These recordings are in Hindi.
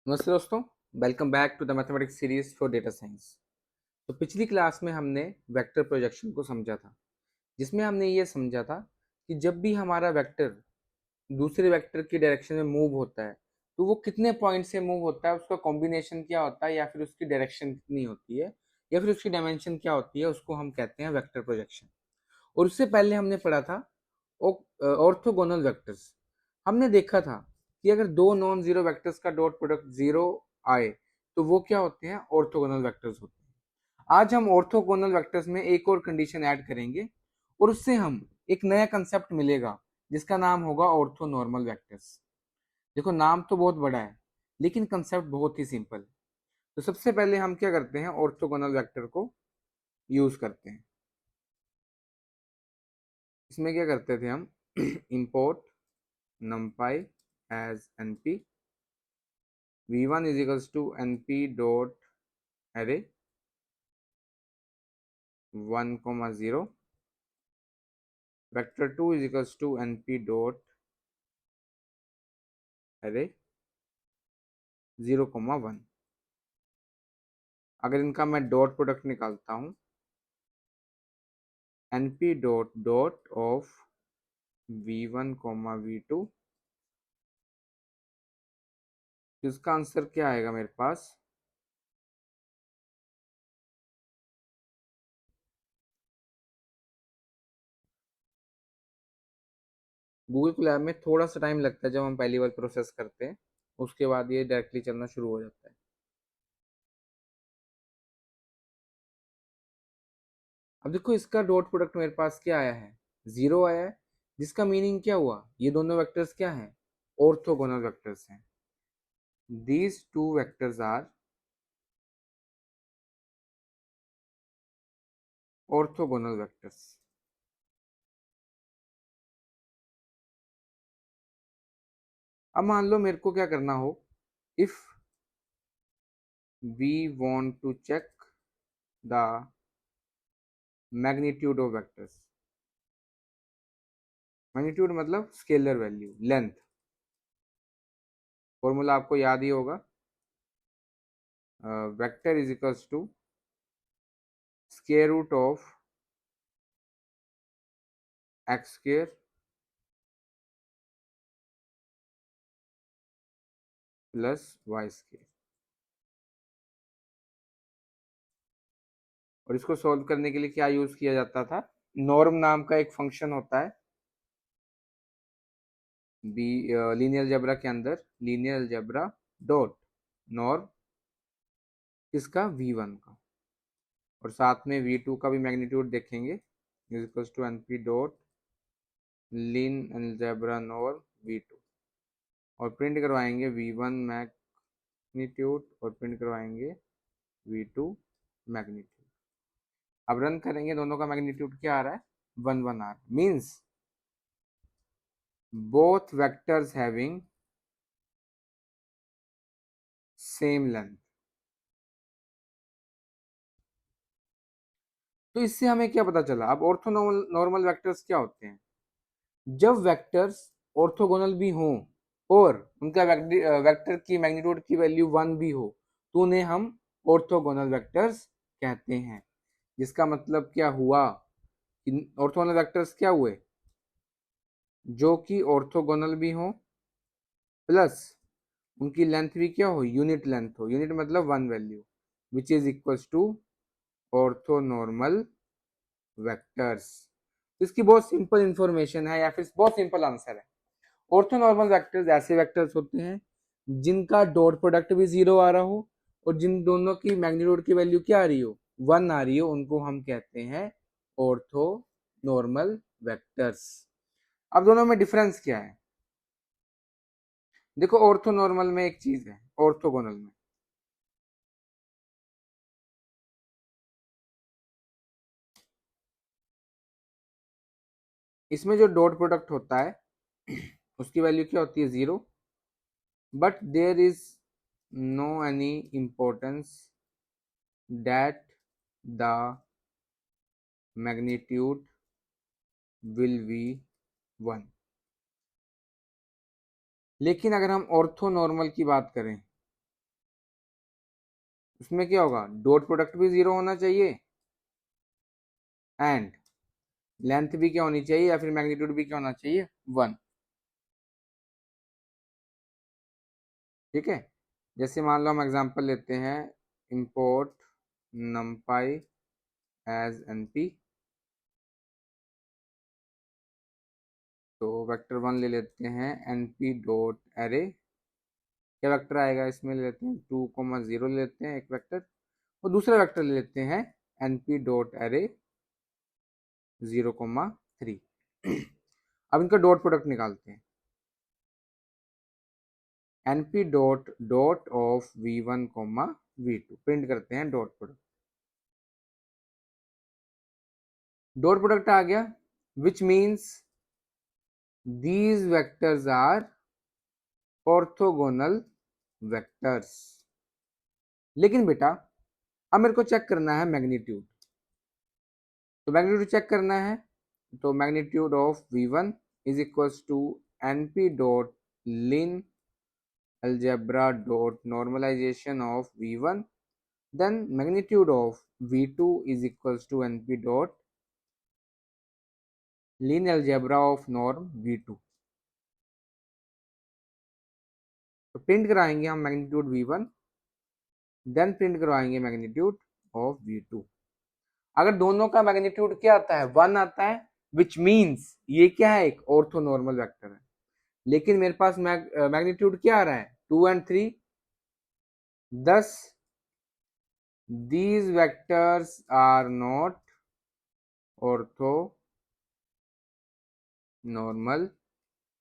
नमस्ते दोस्तों, welcome back to the mathematics series for data science. तो पिछली क्लास में हमने वेक्टर प्रोजेक्शन को समझा था, जिसमें हमने ये समझा था कि जब भी हमारा वेक्टर दूसरे वेक्टर की डायरेक्शन में मूव होता है तो वो कितने पॉइंट से मूव होता है, उसका कॉम्बिनेशन क्या होता है, या फिर उसकी डायरेक्शन कितनी होती है, या फिर उसकी डायमेंशन क्या होती है, उसको हम कहते हैं वेक्टर प्रोजेक्शन। और उससे पहले हमने पढ़ा था ऑर्थोगोनल वेक्टर्स। हमने देखा था कि अगर दो नॉन जीरो वेक्टर्स का डॉट प्रोडक्ट जीरो आए तो वो क्या होते हैं, ऑर्थोगोनल वेक्टर्स होते हैं। आज हम ऑर्थोगोनल वेक्टर्स में एक और कंडीशन ऐड करेंगे और उससे हम एक नया कंसेप्ट मिलेगा जिसका नाम होगा ऑर्थोनॉर्मल वेक्टर्स। देखो, नाम तो बहुत बड़ा है लेकिन कंसेप्ट बहुत ही सिंपल है। तो सबसे पहले हम क्या करते हैं, ऑर्थोगोनल वेक्टर को यूज करते हैं। इसमें क्या करते थे हम import numpy as np, v1 is equals to np dot array 1 comma 0, vector 2 is equals to np dot array 0 comma 1। अगर इनका मैं डॉट प्रोडक्ट निकालता हूँ, np dot dot of v1 comma v2, तो इसका आंसर क्या आएगा मेरे पास, गूगल कोलैब में थोड़ा सा टाइम लगता है जब हम पहली बार प्रोसेस करते हैं, उसके बाद ये डायरेक्टली चलना शुरू हो जाता है। अब देखो, इसका डॉट प्रोडक्ट मेरे पास क्या आया है, जीरो आया है, जिसका मीनिंग क्या हुआ, ये दोनों वेक्टर्स क्या हैं, ऑर्थोगोनल वेक्टर्स हैं। These two vectors are orthogonal vectors. अब मान लो मेरे को क्या करना हो, if we want to check the magnitude of vectors. Magnitude मतलब स्केलर वैल्यू, लेंथ। फॉर्मूला आपको याद ही होगा, vector is equals to square root of X square plus Y square. और इसको सॉल्व करने के लिए क्या यूज किया जाता था, नॉर्म नाम का एक फंक्शन होता है बी लीनियर अलजेब्रा के अंदर, लीनियर अलजेब्रा डॉट नॉर्म किसका, v1 का, और साथ में v2 का भी मैग्नीट्यूड देखेंगे, is equal to np dot lin algebra norm v2, और प्रिंट करवाएंगे v1 मैग्नीट्यूड और प्रिंट करवाएंगे v2 मैग्नीट्यूड। अब रन करेंगे, दोनों का मैग्नीट्यूड क्या आ रहा है, 1 1 आ रहा है, means both vectors having same length। तो इससे हमें क्या पता चला, अब ऑर्थोनॉर्मल नॉर्मल वेक्टर्स क्या होते हैं, जब वेक्टर्स ऑर्थोगोनल भी हों और उनका वेक्टर की मैग्नीट्यूड की वैल्यू 1 भी हो तो उन्हें हम ऑर्थोगोनल वेक्टर्स कहते हैं। जिसका मतलब क्या हुआ कि ऑर्थोगोनल वेक्टर्स क्या हुए, जो कि ऑर्थोगोनल भी हो प्लस उनकी लेंथ भी क्या हो, यूनिट लेंथ हो, यूनिट मतलब 1 value, which is equals to orthonormal vectors. इसकी बहुत सिंपल इंफॉर्मेशन है या फिर बहुत सिंपल आंसर है। ऑर्थोनॉर्मल वेक्टर्स ऐसे वेक्टर्स होते हैं जिनका डॉट प्रोडक्ट भी जीरो आ रहा हो और जिन दोनों की मैग्नीट्यूड की वैल्यू क्या आ रही हो, 1 आ रही हो, उनको हम कहते हैं ऑर्थोनॉर्मल वेक्टर्स। अब दोनों में डिफरेंस क्या है, देखो ऑर्थोनॉर्मल में एक चीज है, ऑर्थोगोनल में इसमें जो डॉट प्रोडक्ट होता है उसकी वैल्यू क्या होती है, zero, but there is no any importance that the magnitude will be 1। लेकिन अगर हम ऑर्थोनॉर्मल की बात करें उसमें क्या होगा, डॉट प्रोडक्ट भी 0 होना चाहिए एंड लेंथ भी क्या होनी चाहिए, या फिर मैग्नीट्यूड भी क्या होना चाहिए, 1। ठीक है, जैसे मान लो हम एग्जांपल लेते हैं, इंपोर्ट numpy एज np, तो वेक्टर 1 ले लेते हैं np डॉट एरे, क्या वेक्टर आएगा इसमें, ले लेते हैं 2,0 ले लेते हैं एक वेक्टर, और दूसरा वेक्टर ले लेते हैं np डॉट एरे 0,3। अब इनका डॉट प्रोडक्ट निकालते हैं, np dot dot of v1 v2 print करते हैं डॉट प्रोडक्ट। डॉट प्रोडक्ट आ गया, which means these vectors are orthogonal vectors। लेकिन बेटा अब मेरे को चेक करना है मैग्नीट्यूड, तो मैग्नीट्यूड चेक करना है, तो magnitude of v1 is equals to np dot lin algebra dot normalization of v1, then magnitude of v2 is equals to np dot lean algebra of norm v2। तो प्रिंट कराएंगे हम मैग्नीट्यूड v1, देन प्रिंट करवाएंगे मैग्नीट्यूड ऑफ v2। अगर दोनों का मैग्नीट्यूड क्या आता है, 1 आता है, विच मीन्स ये क्या है, एक ऑर्थोनॉर्मल वेक्टर है। लेकिन मेरे पास मैग्नीट्यूड क्या आ रहा है, 2 and 3, thus these vectors are not orthonormal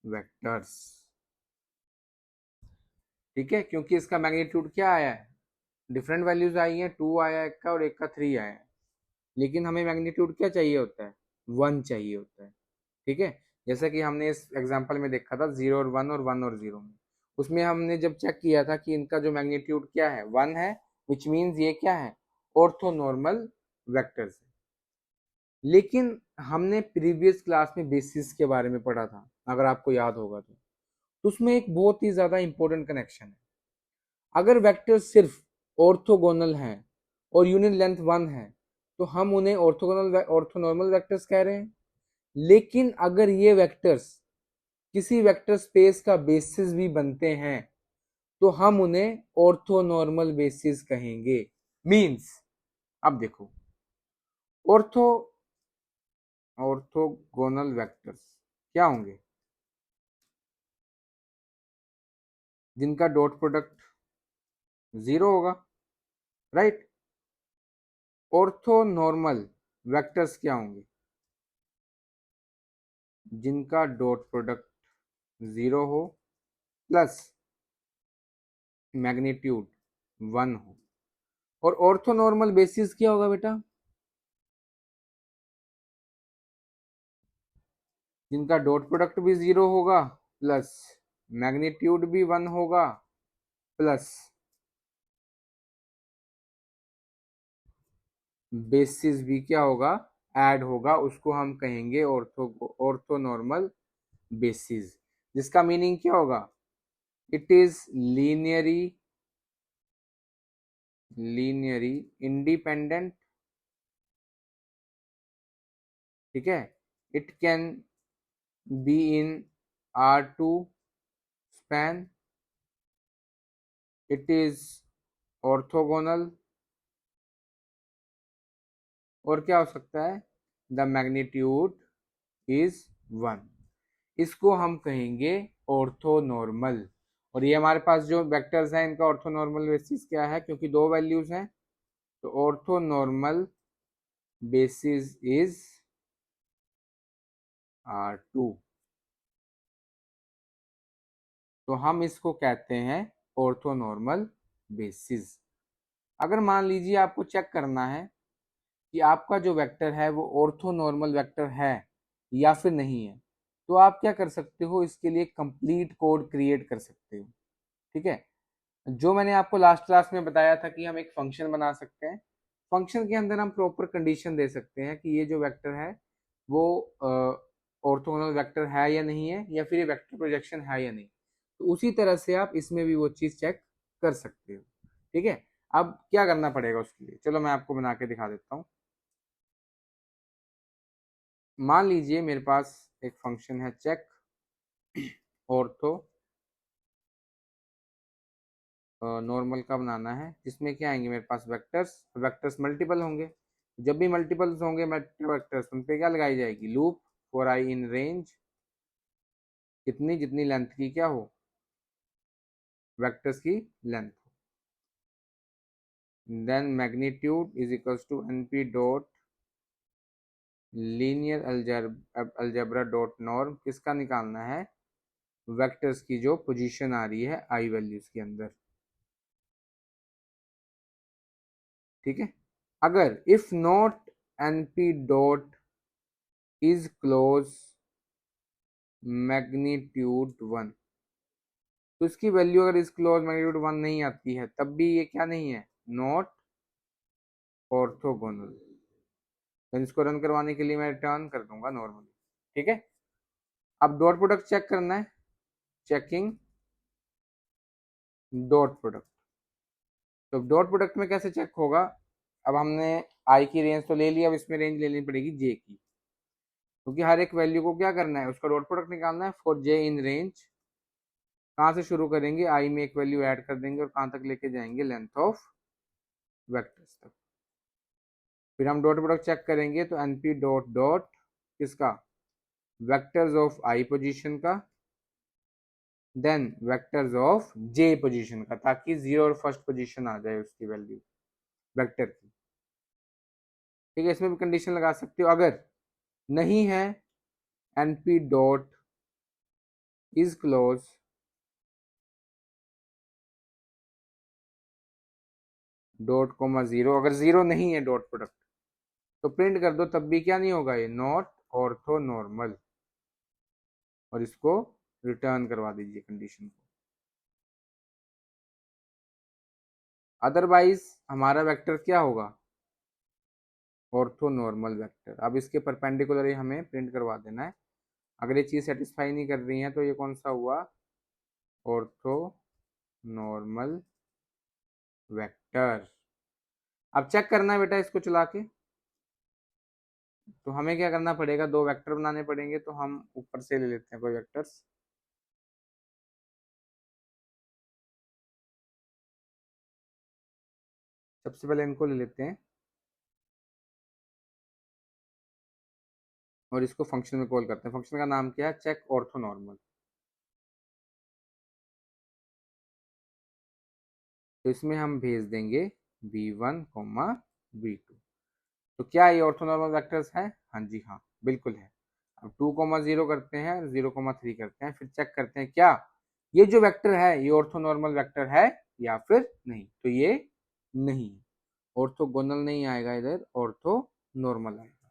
vectors। ठीक है, क्योंकि इसका मैग्नीट्यूड क्या आया है, डिफरेंट वैल्यूज आई हैं, 2 आया एक का और एक का 3 आया है, लेकिन हमें मैग्नीट्यूड क्या चाहिए होता है, 1 चाहिए होता है। ठीक है, जैसा कि हमने इस एग्जांपल में देखा था 0 और 1 और 1 और 0 में, उसमें हमने जब चेक किया था कि इनका जो मैग्नीट्यूड क्या है, 1 है, विच मीन्स ये क्या है, ऑर्थोनॉर्मल वेक्टर्स है। लेकिन हमने प्रीवियस क्लास में बेसिस के बारे में पढ़ा था, अगर आपको याद होगा तो उसमें एक बहुत ही ज्यादा इंपॉर्टेंट कनेक्शन है। अगर वेक्टर सिर्फ ऑर्थोगोनल हैं और यूनिट लेंथ 1 है तो हम उन्हें ऑर्थोनॉर्मल वेक्टर्स कह रहे हैं। लेकिन अगर ये वेक्टर्स किसी वेक्टर स्पेस का बेसिस भी बनते हैं तो हम उन्हें ऑर्थोनॉर्मल बेसिस कहेंगे। मींस अब देखो, ऑर्थोगोनल वेक्टर्स क्या होंगे, जिनका डॉट प्रोडक्ट 0 होगा, राइट। ऑर्थोनॉर्मल वेक्टर्स क्या होंगे, जिनका डॉट प्रोडक्ट 0 हो प्लस मैग्नीट्यूड 1 हो। और ऑर्थोनॉर्मल बेसिस क्या होगा बेटा, जिनका डॉट प्रोडक्ट भी 0 होगा प्लस मैग्नीट्यूड भी 1 होगा प्लस बेसिस भी क्या होगा, ऐड होगा, उसको हम कहेंगे ऑर्थोनॉर्मल बेसिस, जिसका मीनिंग क्या होगा, इट इज लीनियरी इंडिपेंडेंट। ठीक है, it can be in R2 span, it is orthogonal, और क्या हो सकता है, द मैग्नीट्यूड इज 1। इसको हम कहेंगे ऑर्थोनॉर्मल। और ये हमारे पास जो वेक्टर्स हैं इनका ऑर्थोनॉर्मल बेसिस क्या है, क्योंकि 2 वैल्यूज हैं, तो ऑर्थोनॉर्मल बेसिस इज R2, तो हम इसको कहते हैं ऑर्थोनॉर्मल बेसिस। अगर मान लीजिए आपको चेक करना है कि आपका जो वेक्टर है वो ऑर्थोनॉर्मल वेक्टर है या फिर नहीं है, तो आप क्या कर सकते हो, इसके लिए कंप्लीट कोड क्रिएट कर सकते हो। ठीक है, जो मैंने आपको लास्ट क्लास में बताया था कि हम एक फंक्शन बना सकते हैं, फंक्शन के अंदर हम प्रॉपर कंडीशन दे सकते हैं कि ये जो वेक्टर है वो ऑर्थोगोनल वेक्टर है या नहीं है, या फिर ये वेक्टर प्रोजेक्शन है या नहीं। तो उसी तरह से आप इसमें भी वो चीज़ चेक कर सकते हो। ठीक है, अब क्या करना पड़ेगा उसके लिए, चलो मैं आपको बना के दिखा देता हूँ। मान लीजिए मेरे पास एक फंक्शन है चेक ऑर्थो नॉर्मल का बनाना है, जिसमें क्या आएंगे मेरे पास वेक्टर्स, वेक्टर्स मल्टीपल होंगे। जब भी मल्टीपल्स होंगे वेक्टर्स, उन पे क्या लगाई जाएगी, loop for I in range, कितनी जितनी लेंथ की क्या हो, वेक्टर्स की length. Then magnitude is equals to np dot linear algebra dot norm, किसका निकालना है, वेक्टर्स की जो पोजीशन आ रही है आई वैल्यूज के अंदर। ठीक है, अगर if not np dot is close magnitude 1, तो इसकी वैल्यू अगर इस क्लोज मैग्नीट्यूड 1 नहीं आती है, तब भी ये क्या नहीं है, नॉट ऑर्थोगोनल। तो इसको रन करवाने के लिए मैं रिटर्न कर दूंगा नॉर्मली। ठीक है, अब डॉट प्रोडक्ट चेक करना है, चेकिंग डॉट प्रोडक्ट। तो डॉट प्रोडक्ट में कैसे चेक होगा, अब हमने आई की रेंज तो ले लिया, अब इसमें रेंज लेनी पड़ेगी जे की, क्योंकि हर एक वैल्यू को क्या करना है, उसका डॉट प्रोडक्ट निकालना है फॉर जे इन रेंज। कहाँ से शुरू करेंगे, आई में एक वैल्यू ऐड कर देंगे और कहाँ तक लेके जाएंगे, लेंथ ऑफ वेक्टर्स तक। फिर हम डॉट प्रोडक्ट चेक करेंगे तो np डॉट डॉट किसका, वेक्टर्स ऑफ आई पोजीशन का, then vectors of J position का, ताकि 0 और फर्स्ट पोजीशन आ जाए उसकी वैल्यू वेक्टर की। ठीक है, इसमें भी कंडीशन लगा सकते हो, अगर नहीं है np dot is close dot comma 0, अगर 0 नहीं है डॉट प्रोडक्ट तो प्रिंट कर दो, तब भी क्या नहीं होगा, ये नॉट ऑर्थो नॉर्मल, और इसको रिटर्न करवा दीजिए कंडीशन को। अदरवाइज हमारा वेक्टर क्या होगा, ऑर्थो नॉर्मल वेक्टर। अब इसके परपेंडिकुलर ही हमें प्रिंट करवा देना है। अगर ये चीज सेटिस्फाई नहीं कर रही है तो ये कौन सा हुआ, ऑर्थो नॉर्मल वेक्टर। अब चेक करना है बेटा इसको चला के, तो हमें क्या करना पड़ेगा, दो वेक्टर बनाने पड़ेंगे। तो हम ऊपर से ले लेते हैं कोई वेक्टर्स, सबसे पहले इनको ले लेते हैं और इसको फंक्शन में कॉल करते हैं। फंक्शन का नाम क्या है, चेक ऑर्थो नॉर्मल। तो इसमें हम भेज देंगे v1, v2। तो क्या ये ऑर्थोनॉर्मल वेक्टर्स है, हाँ जी हाँ बिल्कुल है। अब 2, 0 करते हैं, 0, 3 करते हैं, फिर चेक करते हैं क्या ये जो वेक्टर है ये ऑर्थोनॉर्मल वेक्टर है या फिर नहीं। तो ये नहीं, ऑर्थोगोनल नहीं आएगा इधर, ऑर्थो नॉर्मल आएगा।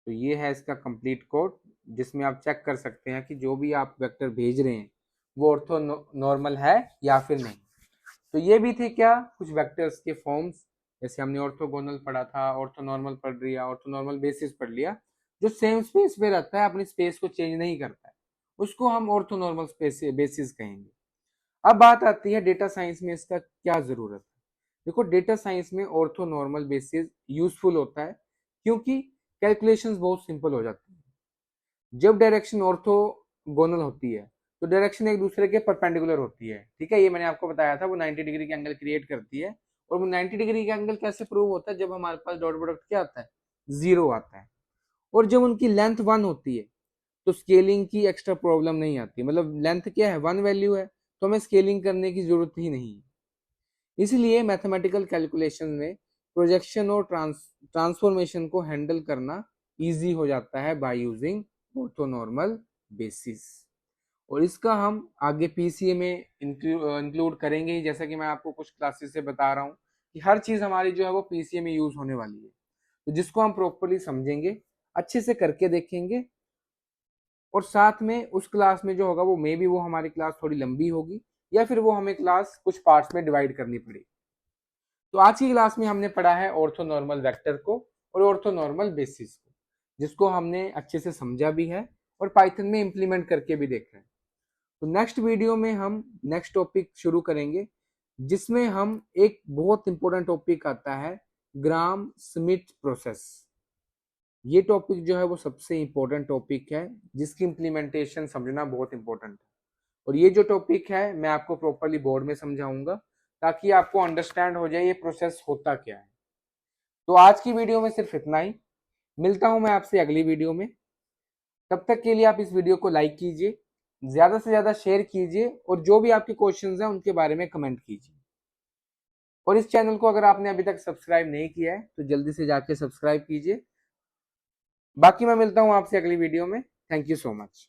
तो ये है इसका कंप्लीट कोड, जिसमें आप चेक कर सकते हैं कि जो भी आप वेक्टर भेज रहे हैं वो ऑर्थो नॉर्मल है या फिर नहीं। तो ये भी थे क्या, कुछ वेक्टर्स के फॉर्म्स, जैसे हमने ऑर्थोगोनल पढ़ा था, ऑर्थोनॉर्मल पढ़ लिया, ऑर्थोनॉर्मल बेसिस पढ़ लिया। जो सेम स्पेस पे रहता है, अपनी स्पेस को चेंज नहीं करता है, उसको हम ऑर्थोनॉर्मल स्पेस बेसिस कहेंगे। अब बात आती है डेटा साइंस में इसका क्या जरूरत है। देखो डेटा साइंस में ऑर्थोनॉर्मल बेसिस यूजफुल होता है, क्योंकि कैलकुलेशंस बहुत सिंपल हो जाती है। जब डायरेक्शन ऑर्थोगोनल होती है तो डायरेक्शन एक दूसरे के परपेंडिकुलर होती है। ठीक है, ये मैंने आपको बताया था, वो 90 डिग्री के एंगल क्रिएट करती है। और वो 90 डिग्री का एंगल कैसे प्रूव होता है, जब हमारे पास डॉट प्रोडक्ट क्या आता है, 0 आता है। और जब उनकी लेंथ 1 होती है तो स्केलिंग की एक्स्ट्रा प्रॉब्लम नहीं आती, मतलब लेंथ क्या है, 1 वैल्यू है, तो हमें स्केलिंग करने की जरूरत ही नहीं है। इसलिए मैथमेटिकल कैलकुलेशन में प्रोजेक्शन और ट्रांसफॉर्मेशन को हैंडल करना इजी हो जाता है बाय यूजिंग ऑर्थोनॉर्मल बेसिस। और इसका हम आगे पीसीए में इंक्लूड करेंगे ही, जैसा कि मैं आपको कुछ क्लासेस से बता रहा हूँ कि हर चीज हमारी जो है वो पीसीए में यूज होने वाली है। तो जिसको हम प्रॉपरली समझेंगे, अच्छे से करके देखेंगे, और साथ में उस क्लास में जो होगा वो मे बी वो हमारी क्लास थोड़ी लंबी होगी, या फिर वो हमें क्लास कुछ पार्ट्स में डिवाइड करनी पड़ेगी। तो आज की क्लास में हमने पढ़ा है ऑर्थोनॉर्मल वेक्टर को और ऑर्थोनॉर्मल बेसिस को, जिसको हमने अच्छे से समझा भी है और पाइथन में इंप्लीमेंट करके भी देखा है। तो नेक्स्ट वीडियो में हम नेक्स्ट टॉपिक शुरू करेंगे, जिसमें हम एक बहुत इंपॉर्टेंट टॉपिक आता है ग्राम स्मिथ प्रोसेस। ये टॉपिक जो है वो सबसे इंपॉर्टेंट टॉपिक है जिसकी इम्प्लीमेंटेशन समझना बहुत इंपॉर्टेंट है। और ये जो टॉपिक है मैं आपको प्रॉपरली बोर्ड में समझाऊंगा ताकि आपको अंडरस्टैंड हो जाए ये प्रोसेस होता क्या है। तो आज की वीडियो में सिर्फ इतना ही। मिलता हूं मैं आपसे अगली वीडियो में। तब तक के लिए आप इस वीडियो को लाइक कीजिए, ज्यादा से ज्यादा शेयर कीजिए और जो भी आपके क्वेश्चंस हैं उनके बारे में कमेंट कीजिए। और इस चैनल को अगर आपने अभी तक सब्सक्राइब नहीं किया है तो जल्दी से जाके सब्सक्राइब कीजिए। बाकी मैं मिलता हूं आपसे अगली वीडियो में। Thank you so much.